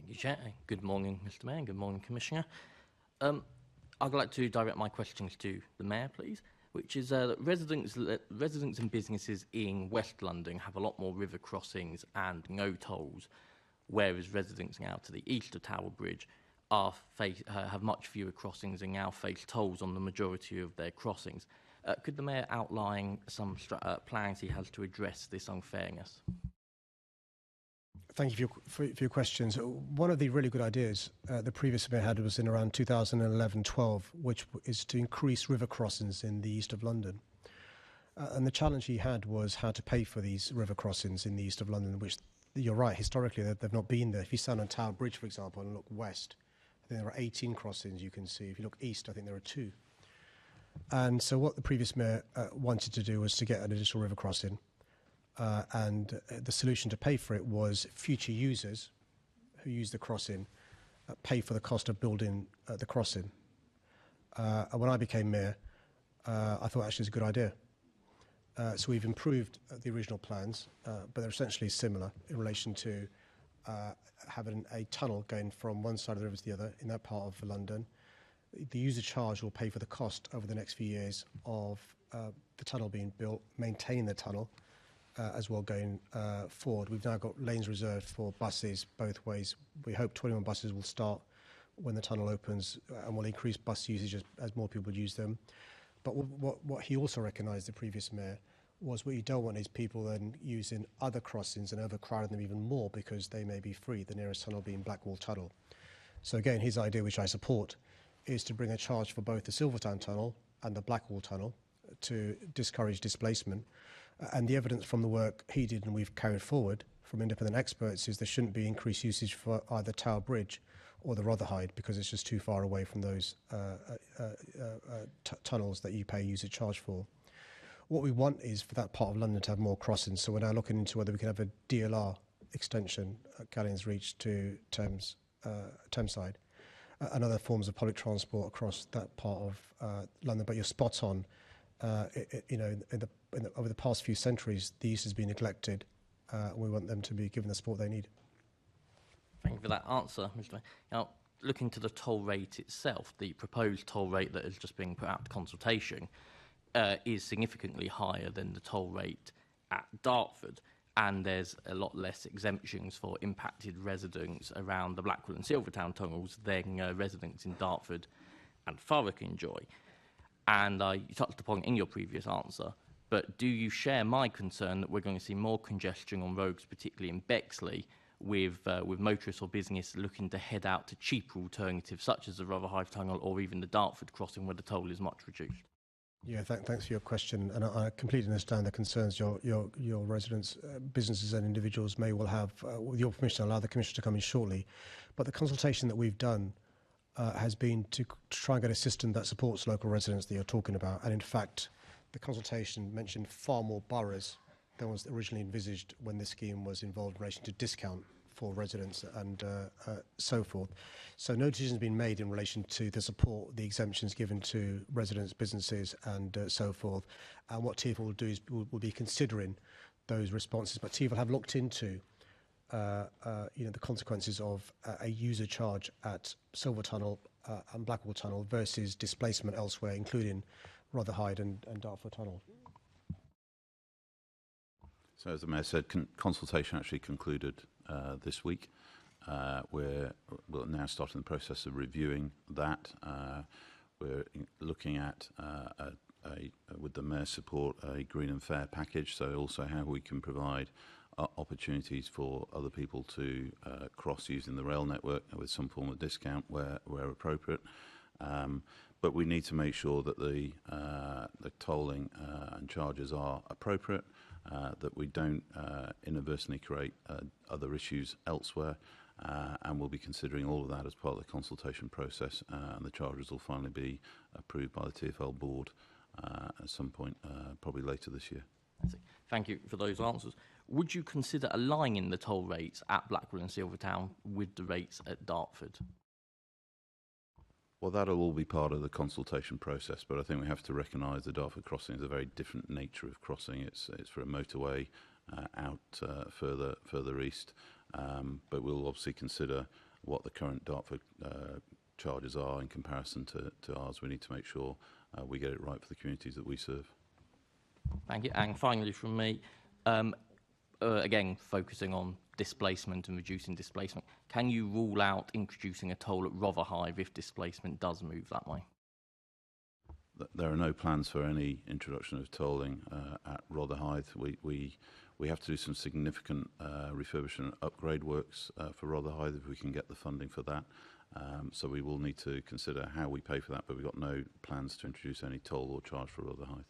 Thank you, Chair. Good morning, Mr Mayor. Good morning, Commissioner. I'd like to direct my questions to the Mayor, please, which is that residents and businesses in West London have a lot more river crossings and no tolls, whereas residents now to the east of Tower Bridge have much fewer crossings and now face tolls on the majority of their crossings. Could the Mayor outline some plans he has to address this unfairness? Thank you for your questions. One of the really good ideas the previous Mayor had was in around 2011-12, which is to increase river crossings in the east of London. And the challenge he had was how to pay for these river crossings in the east of London, which, you're right, historically they've not been there. If you stand on Tower Bridge, for example, and look west, I think there are 18 crossings you can see. If you look east, I think there are 2. And so what the previous Mayor wanted to do was to get an additional river crossing. And the solution to pay for it was future users who use the crossing pay for the cost of building the crossing. And when I became Mayor, I thought actually it's a good idea. So we've improved the original plans, but they're essentially similar in relation to having a tunnel going from one side of the river to the other in that part of London. The user charge will pay for the cost over the next few years of the tunnel being built, maintaining the tunnel, as well going forward. We've now got lanes reserved for buses both ways. We hope 21 buses will start when the tunnel opens and will increase bus usage as more people use them. But what he also recognised, the previous Mayor, was what you don't want is people then using other crossings and overcrowding them even more because they may be free, the nearest tunnel being Blackwall Tunnel. So again, his idea, which I support, is to bring a charge for both the Silvertown Tunnel and the Blackwall Tunnel to discourage displacement. And the evidence from the work he did and we've carried forward from independent experts is there shouldn't be increased usage for either Tower Bridge or the Rotherhithe because it's just too far away from those tunnels that you pay user charge for. What we want is for that part of London to have more crossings, so we're now looking into whether we can have a DLR extension at Galleons Reach to Thameside and other forms of public transport across that part of London. But you're spot on. Over the past few centuries, the east has been neglected. We want them to be given the support they need. Thank you for that answer, Mr. Mayor. Now, looking to the toll rate itself, the proposed toll rate that is just being put out to consultation is significantly higher than the toll rate at Dartford, and there's a lot less exemptions for impacted residents around the Blackwall and Silvertown tunnels than residents in Dartford and Thurrock enjoy. And you touched upon in your previous answer, but do you share my concern that we're going to see more congestion on roads, particularly in Bexley, with motorists or business looking to head out to cheaper alternatives such as the Rotherhithe Tunnel or even the Dartford crossing where the toll is much reduced? Yeah, thanks for your question, and I completely understand the concerns your residents, businesses and individuals may well have. With your permission, I'll allow the Commissioner to come in shortly. But the consultation that we've done has been to try and get a system that supports local residents that you're talking about. And in fact, the consultation mentioned far more boroughs than was originally envisaged when this scheme was involved in relation to discount for residents and so forth. So no decision has been made in relation to the support, the exemptions given to residents, businesses and so forth. And what TfL will do is will be considering those responses. But TfL have looked into the consequences of a user charge at Silver Tunnel and Blackwall Tunnel versus displacement elsewhere, including Rotherhithe and Dartford Tunnel. So as the Mayor said, consultation actually concluded this week. We're now starting the process of reviewing that. We're looking at, with the Mayor's support, a green and fair package, so also how we can provide opportunities for other people to cross using the rail network with some form of discount where appropriate. But we need to make sure that the tolling and charges are appropriate, that we don't inadvertently create other issues elsewhere, and we'll be considering all of that as part of the consultation process, and the charges will finally be approved by the TfL board at some point, probably later this year. Thank you for those answers. Would you consider aligning the toll rates at Blackwall and Silvertown with the rates at Dartford? Well, that'll all be part of the consultation process, but I think we have to recognise the Dartford crossing is a very different nature of crossing. It's for a motorway out further east, but we'll obviously consider what the current Dartford charges are in comparison to ours. We need to make sure we get it right for the communities that we serve. Thank you. And finally from me, again, focusing on displacement and reducing displacement, can you rule out introducing a toll at Rotherhithe if displacement does move that way? There are no plans for any introduction of tolling at Rotherhithe. We have to do some significant refurbishment and upgrade works for Rotherhithe if we can get the funding for that. So we will need to consider how we pay for that, but we've got no plans to introduce any toll or charge for Rotherhithe.